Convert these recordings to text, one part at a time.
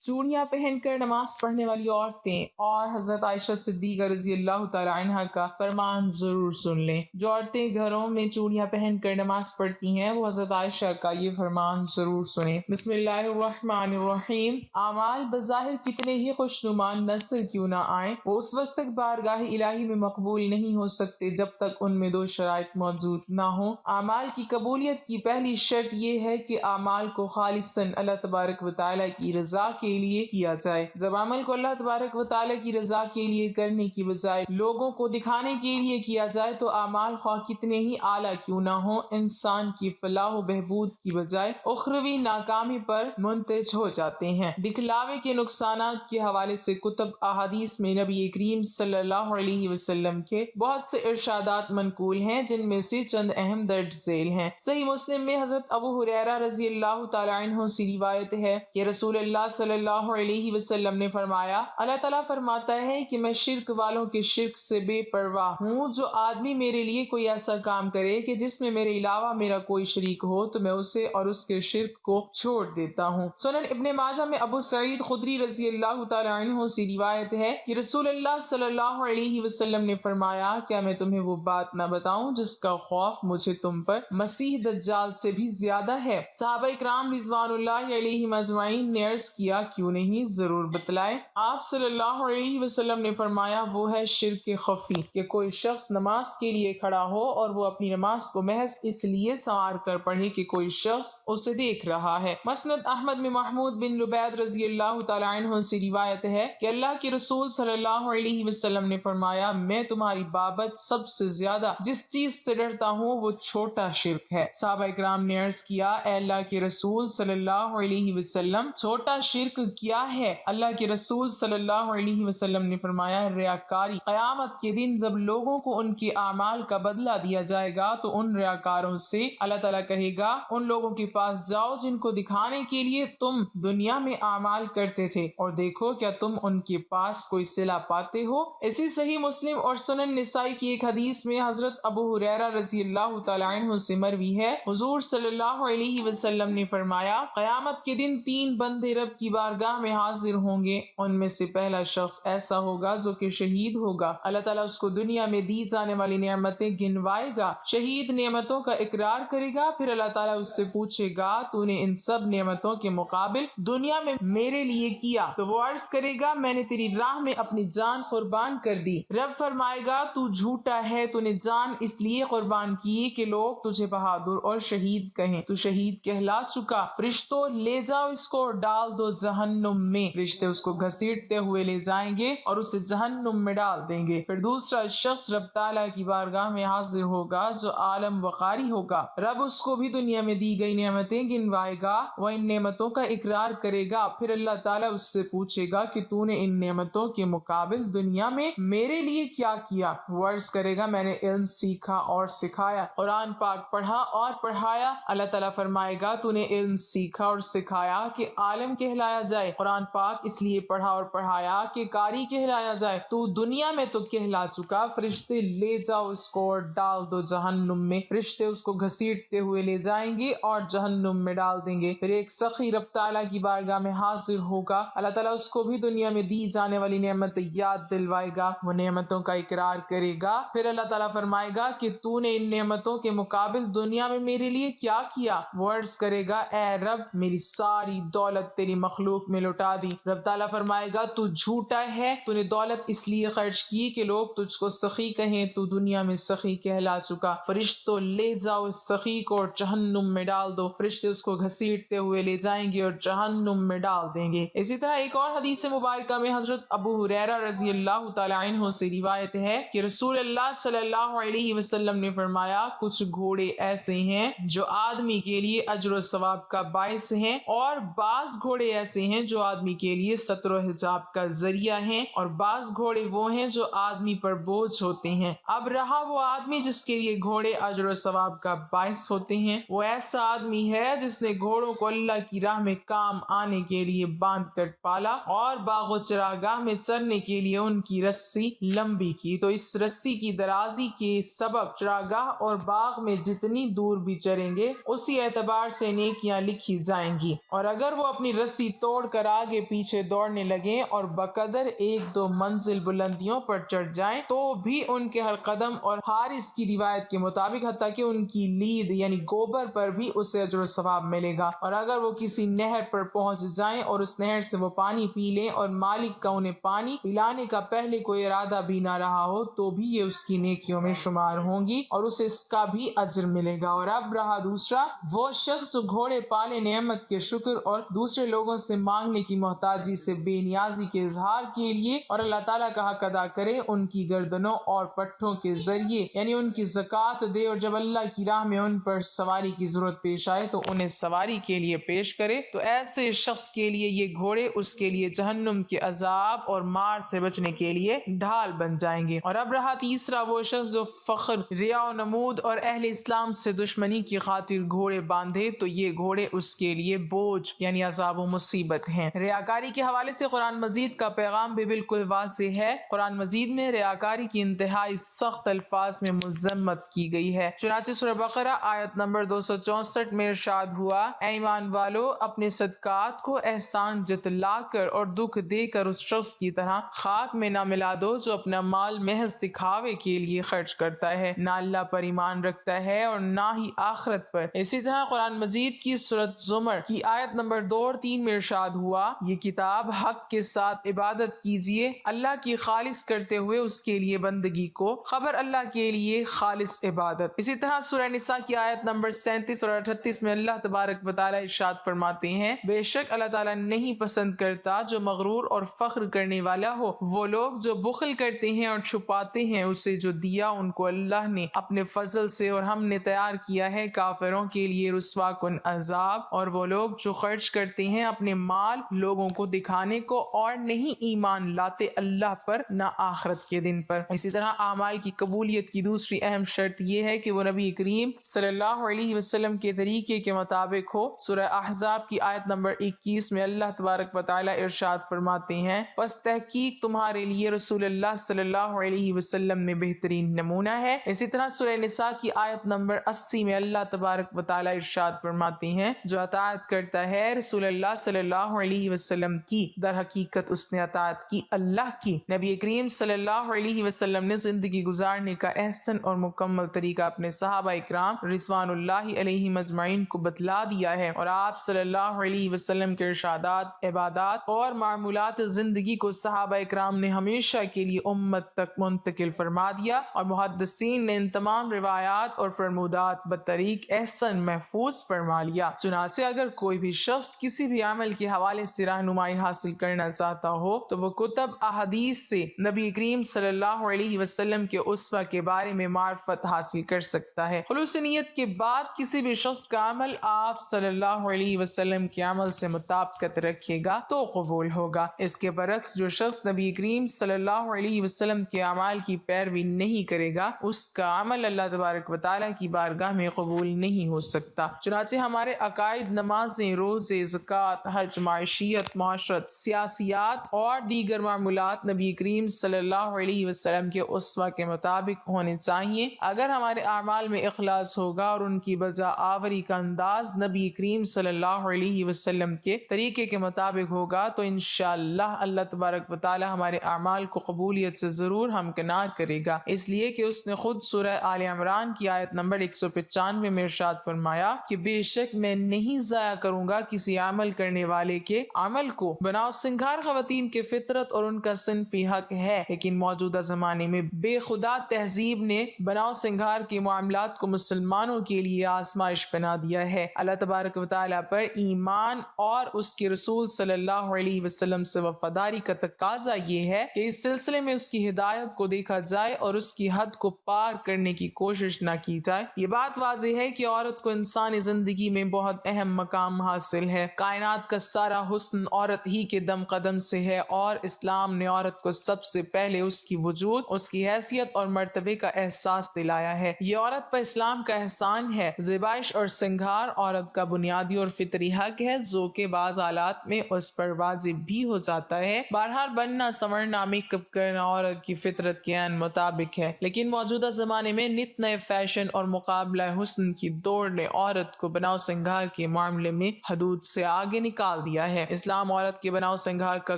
چوڑیاں پہن کر نماز پڑھنے والی عورتیں اور حضرت عائشہ صدیقہ رضی اللہ تعالی عنہا کا فرمان ضرور سن لیں۔ جو عورتیں گھروں میں چوڑیاں پہن کر نماز پڑھتی ہیں وہ حضرت عائشہ کا یہ فرمان ضرور سنیں۔ بسم اللہ الرحمن الرحیم۔ اعمال بظاہر کتنے ہی خوشنما نظر کیوں نہ آئیں، وہ اس وقت تک بارگاہ الہی میں مقبول نہیں ہو سکتے جب تک ان میں دو شرائط موجود نہ ہوں۔ اعمال کی قبولیت کی پہلی شرط یہ ہے کہ اعمال کو خالصاً اللہ تبارک و تعالیٰ کی رضا کے لیے کیا جائے۔ جب عمل کو اللہ تبارک و تعالیٰ کی رضا کے لیے کرنے کی بجائے لوگوں کو دکھانے کے لیے کیا جائے تو اعمال خواہ کتنے ہی اعلیٰ کیوں نہ ہوں، انسان کی فلاح و بہبود کی بجائے اخروی ناکامی پر منتج ہو جاتے ہیں۔ دکھلاوے کے نقصانات کے حوالے سے کتب احادیث میں نبی کریم صلی اللہ علیہ وسلم کے بہت سے ارشادات منقول ہیں، جن میں سے چند اہم درج ذیل ہیں۔ صحیح مسلم میں حضرت ابو ہریرہ رضی اللہ تعالی عنہ سے روایت ہے کہ رسول اللہ صلی اللہ علیہ وسلم نے فرمایا، اللہ تعالیٰ فرماتا ہے کہ میں شرک والوں کے شرک سے بے پرواہ ہوں۔ جو آدمی میرے لیے کوئی ایسا کام کرے کہ جس میں میرے علاوہ میرا کوئی شریک ہو تو میں اسے اور اس کے شرک کو چھوڑ دیتا ہوں۔ سنن ابن ماجہ میں ابو سعید خدری رضی اللہ تعالی عنہ سے روایت ہے کہ رسول اللہ صلی اللہ علیہ وسلم نے فرمایا، کیا میں تمہیں وہ بات نہ بتاؤں جس کا خوف مجھے تم پر مسیح دجال سے بھی زیادہ ہے؟ صحابہ اکرام رضوان اللہ علیہم اجمعین نے عرض کیا، کیوں نہیں، ضرور بتلائے۔ آپ صلی اللہ علیہ وسلم نے فرمایا، وہ ہے شرک خفی، کہ کوئی شخص نماز کے لیے کھڑا ہو اور وہ اپنی نماز کو محض اس لیے سنوار کر پڑھے کہ کوئی شخص اسے دیکھ رہا ہے۔ مسند احمد میں محمود بن لبید رضی اللہ تعالی عنہ سے روایت ہے کہ اللہ کے رسول صلی اللہ علیہ وسلم نے فرمایا، میں تمہاری بابت سب سے زیادہ جس چیز سے ڈرتا ہوں وہ چھوٹا شرک ہے۔ صحابہ اکرام نے عرض کیا، اے اللہ کے رسول صلی اللہ علیہ وسلم، چھوٹا شرک کیا ہے؟ اللہ کے رسول صلی اللہ علیہ وسلم نے فرمایا، ریاکاری۔ قیامت کے دن جب لوگوں کو ان کے اعمال کا بدلہ دیا جائے گا تو ان ریاکاروں سے اللہ تعالیٰ کہے گا، ان لوگوں کے پاس جاؤ جن کو دکھانے کے لیے تم دنیا میں اعمال کرتے تھے، اور دیکھو کیا تم ان کے پاس کوئی صلہ پاتے ہو۔ اسی صحیح مسلم اور سنن نسائی کی ایک حدیث میں حضرت ابو ہریرہ رضی اللہ تعالی عنہ سے مروی ہے، حضور صلی اللہ علیہ وسلم نے فرمایا، قیامت کے دن تین بندے رب کی بارگاہ میں حاضر ہوں گے، ان میں سے پہلا شخص ایسا ہوگا جو کہ شہید ہوگا۔ اللہ تعالیٰ اس کو دنیا میں دی جانے والی نعمتیں گنوائے گا، شہید نعمتوں کا اقرار کرے گا، پھر اللہ تعالیٰ اس سے پوچھے گا، تو نے ان سب نعمتوں کے مقابل دنیا میں میرے لیے کیا؟ تو وہ عرض کرے گا، میں نے تیری راہ میں اپنی جان قربان کر دی۔ رب فرمائے گا، تو جھوٹا ہے، تو نے جان اس لیے قربان کی کہ لوگ تجھے بہادر اور شہید کہیں، تو شہید کہلا چکا، فرشتوں لے جاؤ اس کو اور ڈال دو جہنم میں۔ فرشتے اس کو گھسیٹتے ہوئے لے جائیں گے اور اسے جہنم میں ڈال دیں گے۔ پھر دوسرا شخص رب تعالیٰ کی بارگاہ میں حاضر ہوگا جو عالم وقاری ہوگا، رب اس کو بھی دنیا میں دی گئی نعمتیں گنوائے گا، وہ ان نعمتوں کا اقرار کرے گا، پھر اللہ تعالیٰ اس سے پوچھے گا کہ تو نے ان نعمتوں کے مقابل دنیا میں میرے لیے کیا کیا؟ وہ عرض کرے گا، میں نے علم سیکھا اور سکھایا، قرآن پاک پڑھا اور پڑھایا۔ اللہ تعالیٰ فرمائے گا، تو نے علم سیکھا اور سکھایا کہ عالم کہلایا جائے، قرآن پاک اس لیے پڑھا اور پڑھایا کہ قاری کہلایا جائے، تو دنیا میں تو کہلا چکا، فرشتے لے جاؤ اس کو اور ڈال دو جہنم میں۔ فرشتے اس کو گھسیٹتے ہوئے لے جائیں گے اور جہنم میں ڈال دیں گے۔ پھر ایک سخی رب تعالیٰ کی بارگاہ میں حاضر ہوگا، اللہ تعالیٰ اس کو بھی دنیا میں دی جانے والی نعمت یاد دلوائے گا، وہ نعمتوں کا اقرار کرے گا، پھر اللہ تعالیٰ فرمائے گا کہ تو نے ان نعمتوں کے مقابل دنیا میں میرے لیے کیا کیا؟ وہ عرض کرے گا، اے رب، میری ساری دولت تیری مخلوق میں لٹا دی۔ رب تعالیٰ فرمائے گا، تو جھوٹا ہے، تو نے دولت اس لیے خرچ کی کہ لوگ تجھ کو سخی کہیں، تو دنیا میں سخی کہلا چکا، فرشتوں لے جاؤ اس سخی کو اور جہنم میں ڈال دو۔ فرشتے اس کو گھسیٹتے ہوئے لے جائیں گے اور جہنم میں ڈال دیں گے۔ اسی طرح ایک اور حدیث مبارکہ میں حضرت ابو ہریرہ رضی اللہ تعالی عنہ سے روایت ہے کہ رسول اللہ صلی اللہ علیہ وسلم نے فرمایا، کچھ گھوڑے ایسے ہیں جو آدمی کے لیے اجر و ثواب کا باعث ہیں، اور بعض گھوڑے ایسے ہیں جو آدمی کے لیے ستر و حجاب کا ذریعہ ہیں، اور بعض گھوڑے وہ ہیں جو آدمی پر بوجھ ہوتے ہیں۔ اب رہا وہ آدمی جس کے لیے گھوڑے اجر و ثواب کا باعث ہوتے ہیں، وہ ایسا آدمی ہے جس نے گھوڑوں کو اللہ کی راہ میں کام آنے کے لیے باندھ کر پالا اور باغ و چراگاہ میں چرنے کے لیے ان کی رسی لمبی کی، تو اس رسی کی درازی کے سبب چراگاہ اور باغ میں جتنی دور بھی چریں گے اسی اعتبار سے نیکیاں لکھی جائیں گی، اور اگر وہ اپنی رسی توڑ توڑ کر آگے پیچھے دوڑنے لگیں اور بقدر 1-2 منزل بلندیوں پر چڑھ جائیں تو بھی ان کے ہر قدم، اور حارث کی روایت کے مطابق حتیٰ کہ ان کی لید یعنی گوبر پر بھی اسے اجر و ثواب ملے گا۔ اور اگر وہ کسی نہر پر پہنچ جائیں اور اس نہر سے وہ پانی پی لیں اور مالک کا انہیں پانی پلانے کا پہلے کوئی ارادہ بھی نہ رہا ہو تو بھی یہ اس کی نیکیوں میں شمار ہوں گی اور اسے اس کا بھی اجر ملے گا۔ اور اب رہا دوسرا، وہ شخص جو گھوڑے پالے نعمت کے شکر اور دوسرے لوگوں سے مانگنے کی محتاجی سے بے نیازی کے اظہار کے لیے اور اللہ تعالیٰ کا حق ادا کرے، ان کی گردنوں اور پٹھوں کے ذریعے یعنی ان کی زکوٰۃ دے، اور جب اللہ کی راہ میں ان پر سواری کی ضرورت پیش آئے تو انہیں سواری کے لیے پیش کرے، تو ایسے شخص کے لیے یہ گھوڑے اس کے لیے جہنم کے عذاب اور مار سے بچنے کے لیے ڈھال بن جائیں گے۔ اور اب رہا تیسرا، وہ شخص جو فخر، ریا و نمود اور اہل اسلام سے دشمنی کی خاطر گھوڑے باندھے تو یہ گھوڑے اس کے لیے بوجھ یعنی عذاب و مصیبت ہیں۔ ریاکاری کے حوالے سے قرآن مجید کا پیغام بھی بالکل واضح ہے۔ قرآن مجید میں ریاکاری کی انتہائی سخت الفاظ میں مذمت کی گئی ہے۔ چنانچہ سورہ بقرہ آیت نمبر 264 میں ارشاد ہوا، اے ایمان والو، اپنے صدقات کو احسان جتلا کر اور دکھ دے کر اس شخص کی طرح خاک میں نہ ملا دو جو اپنا مال محض دکھاوے کے لیے خرچ کرتا ہے، نہ اللہ پر ایمان رکھتا ہے اور نہ ہی آخرت پر۔ اسی طرح قرآن مجید کی سورۃ زمر کی آیت نمبر 2 اور 3 میں ارشاد ہوا، یہ کتاب حق کے ساتھ عبادت کیجیے، اللہ کی خالص کرتے ہوئے اس کے لیے بندگی کو، خبر اللہ کے لیے خالص عبادت۔ اسی طرح سورہ نساء کی آیت نمبر 37 اور 38 میں اللہ تبارک و تعالیٰ ارشاد فرماتے ہیں، بے شک اللہ تعالیٰ نہیں پسند کرتا جو مغرور اور فخر کرنے والا ہو، وہ لوگ جو بخل کرتے ہیں اور چھپاتے ہیں اسے جو دیا ان کو اللہ نے اپنے فضل سے، اور ہم نے تیار کیا ہے کافروں کے لیے رسوا کن عذاب، اور وہ لوگ جو خرچ کرتے ہیں اپنے مال لوگوں کو دکھانے کو اور نہیں ایمان لاتے اللہ پر نہ آخرت کے دن پر۔ اسی طرح اعمال کی قبولیت کی دوسری اہم شرط یہ ہے کہ وہ نبی کریم صلی اللہ علیہ وسلم کے طریقے کے مطابق ہو۔ سورہ احزاب کی آیت نمبر 21 میں اللہ تبارک و تعالیٰ ارشاد فرماتے ہیں، پس تحقیق تمہارے لیے رسول اللہ صلی اللہ علیہ وسلم میں بہترین نمونہ ہے۔ اسی طرح سورہ نساء کی آیت نمبر 80 میں اللہ تبارک و تعالیٰ ارشاد فرماتے ہیں، جو اطاعت کرتا ہے رسول اللہ صلی اللہ علیہ وسلم کی، در حقیقت اس نے اطاعت کی اللہ کی۔ نبی کریم صلی اللہ علیہ وسلم نے زندگی گزارنے کا احسن اور مکمل طریقہ اپنے صحابہ اکرام رضوان اللہ علیہم اجمعین کو بتلا دیا ہے، اور آپ صلی اللہ علیہ وسلم کے ارشادات، عبادات اور معمولات زندگی کو صحابہ اکرام نے ہمیشہ کے لیے امت تک منتقل فرما دیا، اور محدثین نے ان تمام روایات اور فرمودات بطریق احسن محفوظ فرما لیا۔ چنانچہ اگر کوئی بھی شخص کسی بھی عمل کے حوالے سے رہنمائی حاصل کرنا چاہتا ہو تو وہ کتب احادیث سے نبی کریم صلی اللہ علیہ وسلم کے اسوہ کے بارے میں معرفت حاصل کر سکتا ہے۔ خلوص نیت کے بعد کسی بھی شخص کا عمل آپ صلی اللہ علیہ وسلم کے عمل سے مطابقت رکھے گا تو قبول ہوگا۔ اس کے برعکس جو شخص نبی کریم صلی اللہ علیہ وسلم کے اعمال کی پیروی نہیں کرے گا اس کا عمل اللہ تبارک و تعالیٰ کی بارگاہ میں قبول نہیں ہو سکتا۔ چنانچہ ہمارے عقائد، نمازیں، روزے، زکوٰۃ، حج، معاشیت، معاشرت، سیاسیات اور دیگر معمولات نبی کریم صلی اللہ علیہ وسلم کے اسوہ کے مطابق ہونے چاہیے۔ اگر ہمارے اعمال میں اخلاص ہوگا اور ان کی بجا آوری کا انداز نبی کریم صلی اللہ علیہ وسلم کے طریقے کے مطابق ہوگا تو انشاءاللہ اللہ تبارک و تعالی ہمارے اعمال کو قبولیت سے ضرور ہمکنار کرے گا، اس لیے کہ اس نے خود سورہ آل عمران کی آیت نمبر 195 میں ارشاد فرمایا کہ بے شک میں نہیں ضائع کروں گا کسی عمل کرنے والے کے عمل کو۔ بناؤ سنگھار خواتین کے فطرت اور ان کا صنفی حق ہے، لیکن موجودہ زمانے میں بے خدا تہذیب نے بناؤ سنگھار کے معاملات کو مسلمانوں کے لیے آزمائش بنا دیا ہے۔ اللہ تبارک و تعالیٰ پر ایمان اور اس کے رسول صلی اللہ علیہ وسلم سے وفاداری کا تقاضا یہ ہے کہ اس سلسلے میں اس کی ہدایت کو دیکھا جائے اور اس کی حد کو پار کرنے کی کوشش نہ کی جائے۔ یہ بات واضح ہے کہ عورت کو انسانی زندگی میں بہت اہم مقام حاصل ہے۔ کائنات کا سارا حسن عورت ہی کے دم قدم سے ہے، اور اسلام نے عورت کو سب سے پہلے اس کی وجود، اس کی حیثیت اور مرتبے کا احساس دلایا ہے۔ یہ عورت پر اسلام کا احسان ہے۔ زیبائش اور سنگھار عورت کا بنیادی اور فطری حق ہے جو کہ بعض حالات میں اس پر واجب بھی ہو جاتا ہے۔ بہرحال بننا، سنورنا، میک اپ کرنا عورت کی فطرت کے عین مطابق ہے، لیکن موجودہ زمانے میں نت نئے فیشن اور مقابلہ حسن کی دوڑ نے عورت کو بناؤ سنگھار کے معاملے میں حدود سے آگے نکال دیا ہے۔ اسلام عورت کے بناؤ سنگھار کا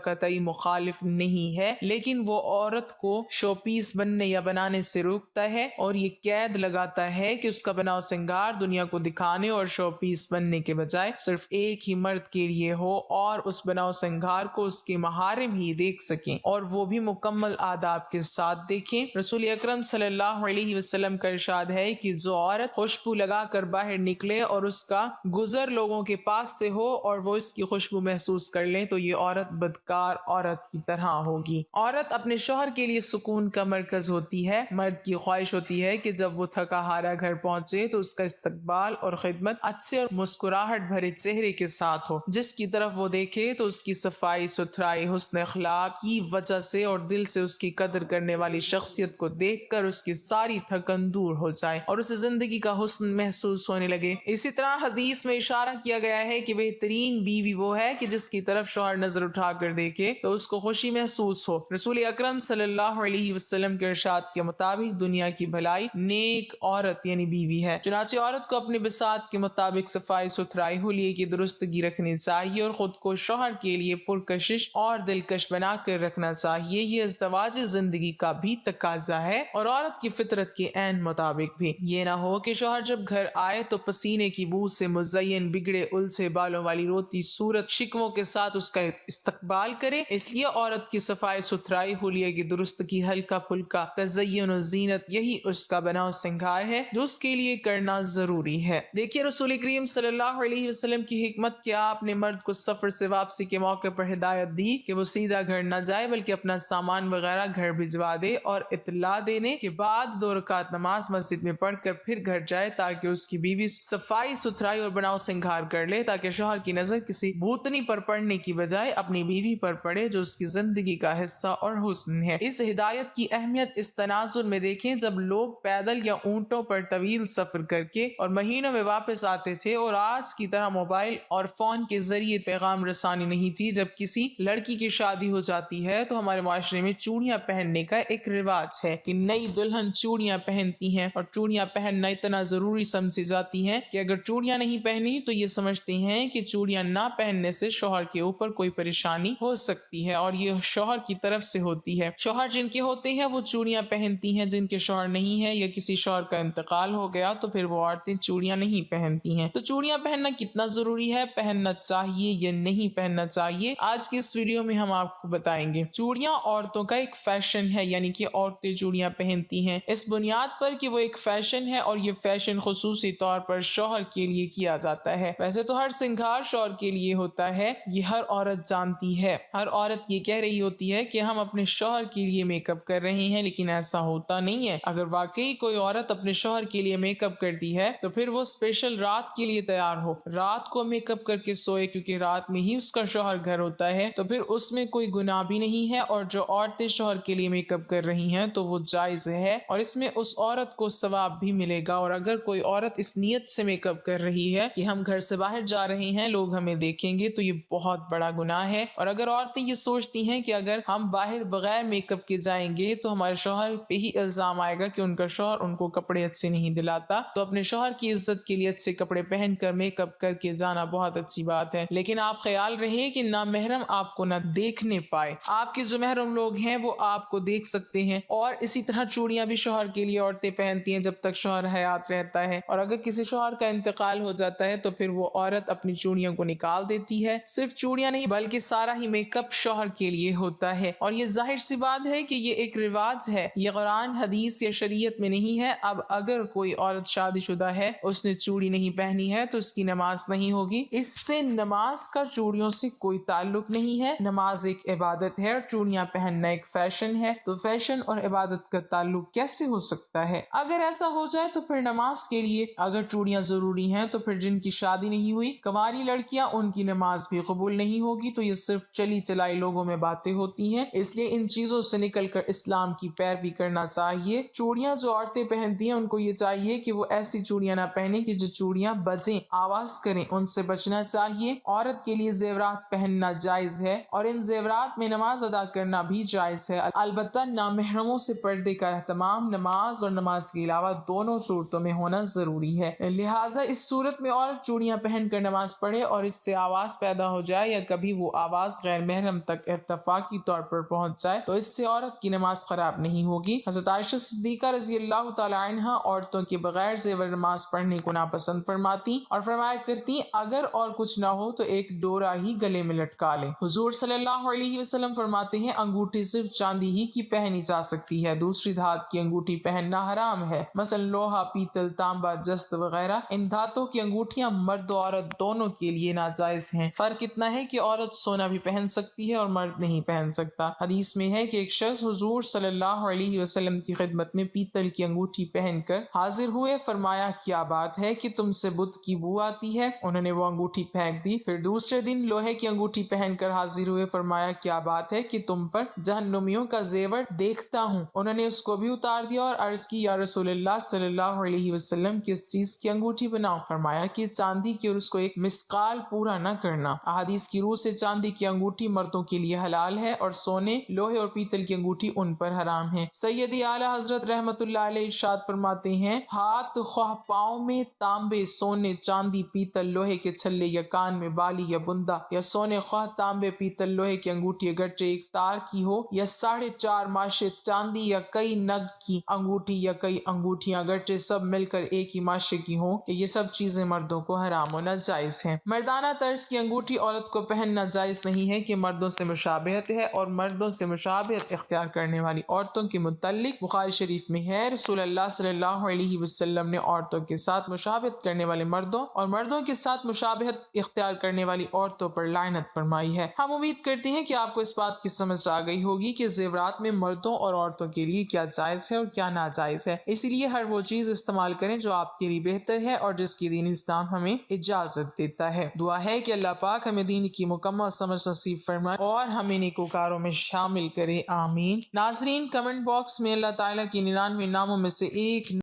قطعی مخالف نہیں ہے، لیکن وہ عورت کو شو پیس بننے یا بنانے سے روکتا ہے اور یہ قید لگاتا ہے کہ اس کا بناؤ سنگھار دنیا کو دکھانے اور شو پیس بننے کے بجائے صرف ایک ہی مرد کے لیے ہو اور اس بناؤ سنگھار کو اس کے محارم ہی دیکھ سکیں اور وہ بھی مکمل آداب کے ساتھ دیکھیں۔ رسول اکرم صلی اللہ علیہ وسلم کا ارشاد ہے کہ جو عورت خوشبو لگا کر باہر نکلے اور اس کا گزر لوگوں کے پاس سے ہو اور وہ اس کی خوشبو محسوس کر لیں تو یہ عورت بدکار عورت کی طرح ہوگی۔ عورت اپنے شوہر کے لیے سکون کا مرکز ہوتی ہے۔ مرد کی خواہش ہوتی ہے کہ جب وہ تھکا ہارا گھر پہنچے تو اس کا استقبال اور خدمت اچھے اور مسکراہٹ بھرے چہرے کے ساتھ ہو، جس کی طرف وہ دیکھے تو اس کی صفائی ستھرائی، حسن اخلاق کی وجہ سے اور دل سے اس کی قدر کرنے والی شخصیت کو دیکھ کر اس کی ساری تھکن دور ہو جائے اور اسے زندگی کا حسن محسوس ہونے لگے۔ اسی طرح حدیث میں اشارہ کیا گیا ہے کہ بہترین بیوی وہ ہے کہ جس کی طرف شوہر نظر اٹھا کر دیکھے تو اس کو خوشی محسوس ہو۔ رسول اکرم صلی اللہ علیہ وسلم کے ارشاد کے مطابق دنیا کی بھلائی نیک عورت یعنی بیوی ہے۔ چنانچہ عورت کو اپنے بساط کے مطابق صفائی ستھرائی، حلیے کی درستگی رکھنی چاہیے اور خود کو شوہر کے لیے پرکشش اور دلکش بنا کر رکھنا چاہیے۔ یہ ازدواج زندگی کا بھی تقاضا ہے اور عورت کی فطرت کے عین مطابق بھی۔ یہ نہ ہو کہ شوہر جب گھر آئے تو پسینے کی بو سے مزین بگڑے الجھے بالوں والی روتی صورت شکووں کے ساتھ اس کا استقبال کرے۔ اس لیے عورت کی صفائی ستھرائی، حلیے کی درستگی، ہلکا پھلکا تزین و زینت، یہی اس کا بناؤ سنگھار ہے جو اس کے لیے کرنا ضروری ہے۔ دیکھیے رسول کریم صلی اللہ علیہ وسلم کی حکمت کہ آپ نے مرد کو سفر سے واپسی کے موقع پر ہدایت دی کہ وہ سیدھا گھر نہ جائے بلکہ اپنا سامان وغیرہ گھر بھجوا دے اور اطلاع دینے کے بعد 2 رکعت نماز مسجد میں پڑھ کر پھر گھر جائے تاکہ اس کی بیوی صفائی ستھرائی اور بناؤ سنگھار کر لے، تاکہ شوہر کی نظر کسی بھوتنی پر پڑنے کی بجائے اپنی بیوی پر پڑے جو اس کی زندگی کا حصہ اور حسن ہے۔ اس ہدایت کی اہمیت اس تناظر میں دیکھیں جب لوگ پیدل یا اونٹوں پر طویل سفر کر کے اور مہینوں میں واپس آتے تھے اور آج کی طرح موبائل اور فون کے ذریعے پیغام رسانی نہیں تھی۔ جب کسی لڑکی کی شادی ہو جاتی ہے تو ہمارے معاشرے میں چوڑیاں پہننے کا ایک رواج ہے کہ نئی دلہن چوڑیاں پہنتی ہیں اور چوڑیاں پہننا اتنا ضروری سمجھی جاتی ہیں کہ اگر چوڑیاں نہیں پہنی تو یہ سمجھتے ہیں کہ چوڑیاں نہ پہننے سے شوہر کے اوپر کوئی پریشانی ہو سکتی ہے اور یہ شوہر کی طرف سے ہوتی ہے۔ شوہر جن کے ہوتے ہیں وہ چوڑیاں پہنتی ہیں، جن کے شوہر نہیں ہے یا کسی شوہر کا انتقال ہو گیا تو پھر وہ عورتیں چوڑیاں نہیں پہنتی ہیں۔ تو چوڑیاں پہننا کتنا ضروری ہے، پہننا چاہیے یا نہیں پہننا چاہیے، آج کی اس ویڈیو میں ہم آپ کو بتائیں گے۔ چوڑیاں عورتوں کا ایک فیشن ہے، یعنی کہ عورتیں چوڑیاں پہنتی ہیں اس بنیاد پر کہ وہ ایک فیشن ہے اور یہ فیشن خصوصی طور پر شوہر کے لیے کیا جاتا ہے۔ ویسے تو ہر سنگھار شوہر کے لیے ہوتا ہے، یہ ہر عورت جانتی ہے۔ ہر عورت یہ کہہ رہی ہوتی ہے کہ ہم اپنے شوہر کے لیے میک اپ کر رہے ہیں، لیکن ایسا ہوتا نہیں ہے۔ اگر واقعی کوئی عورت اپنے شوہر کے لیے میک اپ کرتی ہے تو پھر وہ اسپیشل رات کے لیے تیار ہو، رات کو میک اپ کر کے سوئے، کیونکہ رات میں ہی اس کا شوہر گھر ہوتا ہے، تو پھر اس میں کوئی گناہ بھی نہیں ہے۔ اور جو عورتیں شوہر کے لیے میک اپ کر رہی ہیں تو وہ جائز ہے اور اس میں اس عورت کو ثواب بھی ملے گا۔ اور اگر کوئی عورت اس نیت سے میک اپ کر رہی ہے کہ ہم گھر سے باہر جا رہے ہیں، لوگ ہمیں دیکھیں گے، تو یہ بہت بڑا گناہ ہے۔ اور اگر عورتیں یہ سوچتی ہیں کہ اگر ہم باہر بغیر میک اپ کے جائیں گے تو ہمارے شوہر پہ ہی الزام آئے گا کہ ان کا شوہر ان کو کپڑے اچھے نہیں دلاتا، تو اپنے شوہر کی عزت کے لیے اچھے کپڑے پہن کر میک اپ کر کے جانا بہت اچھی بات ہے، لیکن آپ خیال رہے کہ نامحرم آپ کو نہ دیکھنے پائے۔ آپ کے جو محرم لوگ ہیں وہ آپ کو دیکھ سکتے ہیں۔ اور اسی طرح چوڑیاں بھی شوہر کے لیے عورتیں پہنتی ہیں جب تک شوہر حیات رہتا ہے، اور اگر کسی شوہر کا انتقال ہو جاتا ہے تو پھر وہ عورت اپنی چوڑیوں کو نکال دیتی ہے۔ صرف چوڑیاں نہیں بلکہ سارا ہی میک اپ شوہر کے لیے ہوتا ہے، اور یہ ظاہر سی بات ہے کہ یہ ایک رواج ہے، یہ قرآن حدیث یا شریعت میں نہیں ہے۔ اب اگر کوئی عورت شادی شدہ ہے، اس نے چوڑی نہیں پہنی ہے تو اس کی نماز نہیں ہوگی۔ اس سے نماز کا چوڑیوں سے کوئی تعلق نہیں ہے۔ نماز ایک عبادت ہے اور چوڑیاں پہننا ایک فیشن ہے، تو فیشن اور عبادت کا تعلق کیسے ہو سکتا ہے؟ اگر ایسا ہو جائے تو پھر نماز کے لیے اگر چوڑیاں ضروری ہیں تو پھر جن کی شادی نہیں ہوئی، کنواری لڑکیاں، ان کی نماز بھی قبول نہیں ہوگی۔ تو یہ صرف چلی چلائی لوگوں میں باتیں ہوتی ہیں، اس لیے ان چیزوں سے نکل کر اسلام کی پیروی کرنا چاہیے۔ چوڑیاں جو عورتیں پہنتی ہیں ان کو یہ چاہیے کہ وہ ایسی چوڑیاں نہ پہنیں کہ جو چوڑیاں بجیں، آواز کریں، ان سے بچنا چاہیے۔ عورت کے لیے زیورات پہننا جائز ہے اور ان زیورات میں نماز ادا کرنا بھی جائز ہے، البتہ نامحرموں سے پردے کا اہتمام نماز اور نماز کے علاوہ دونوں صورتوں میں ہونا ضروری ہے۔ لہٰذا اس صورت میں عورت چوڑیاں پہن کر نماز پڑھے اور اس سے آواز پیدا ہو جائے یا کبھی وہ آواز غیر محرم تک اتفاقی طور پر پہنچ جائے تو اس سے عورت کی نماز خراب نہیں ہوگی۔ حضرت عائشہ صدیقہ رضی اللہ تعالی عنہا عورتوں کے بغیر زیور نماز پڑھنے کو ناپسند فرماتی اور فرمایا کرتی اگر اور کچھ نہ ہو تو ایک ڈورا ہی گلے میں لٹکا لے۔ حضور صلی اللہ علیہ وسلم فرماتے ہیں انگوٹھی صرف چاندی ہی کی پہنی جا سکتی ہے، دوسری دھات کی انگوٹھی پہننا حرام ہے، مثلا لوہا، پیتل، تانبا، جست وغیرہ۔ ان دھاتوں کی انگوٹھیاں مرد و عورت دونوں کے لیے ناجائز ہیں۔ فرق اتنا ہے کہ عورت سونا بھی پہن سکتی ہے اور مرد نہیں پہن سکتا۔ حدیث میں ہے کہ ایک شخص حضور صلی اللہ علیہ وسلم کی خدمت میں پیتل کی انگوٹھی پہن کر حاضر ہوئے، فرمایا کیا بات ہے کہ تم سے بت کی بو آتی ہے؟ انہوں نے وہ انگوٹھی پھینک دی۔ پھر دوسرے دن لوہے کی انگوٹھی پہن کر حاضر ہوئے، فرمایا کیا بات ہے کہ تم پر جہنمیوں کا زیور دیکھتا ہوں؟ انہوں نے اس کو بھی اتار دیا اور عرض کی یا رسول اللہ صلی اللہ علیہ وسلم کس چیز کی انگوٹھی بناؤں؟ فرمایا کہ چاندی کی، اور اس کو ایک مسقال پورا نہ کرنا۔ احادیث کی روح سے چاندی کی انگوٹھی مردوں کے لیے حلال ہے اور سونے، لوہے اور پیتل کی انگوٹھی ان پر حرام ہے۔ سیدی اعلی حضرت رحمت اللہ علیہ ارشاد فرماتے ہیں ہاتھ خواہ پاؤں میں تانبے، سونے، چاندی، پیتل، لوہے کے چھلے یا کان میں بالی یا بندہ یا سونے خواہ تانبے، پیتل، لوہے کی انگوٹھی اگرچہ ایک تار کی ہو یا 4.5 ماشے چاندی یا کئی نگ کی انگوٹھی یا کئی انگوٹھیاں اگرچہ سب مل کر ایک ہی ماشے کی ہوں، کہ یہ سب چیزیں مردوں کو حرام و ناجائز ہیں۔ مردانہ طرز کی انگوٹھی عورت کو پہننا جائز نہیں ہے کہ مردوں سے مشابہت ہے، اور مردوں سے مشابہت اختیار کرنے والی عورتوں کے متعلق بخاری شریف میں ہے رسول اللہ صلی اللہ علیہ وسلم نے عورتوں کے ساتھ مشابہت کرنے والے مردوں اور مردوں کے ساتھ مشابہت اختیار کرنے والی عورتوں پر لعنت فرمائی ہے۔ ہم امید کرتے ہیں کہ آپ کو اس بات کی سمجھ آ گئی ہوگی کہ زیورات میں مردوں اور عورتوں کے لیے کیا جائز ہے اور کیا ناجائز ہے، اسی لیے ہر وہ چیز استعمال کریں جو آپ کے لیے بہتر ہے اور جس کی دین اسلام ہمیں اجازت دیتا ہے۔ دعا ہے کہ اللہ پاک ہمیں دین کی مکمل سمجھ نصیب فرمائے اور ہمیں نیکوکاروں میں شامل کرے، آمین۔ ناظرین، کمنٹ باکس میں اللہ تعالیٰ کی 99 ناموں میں سے ایک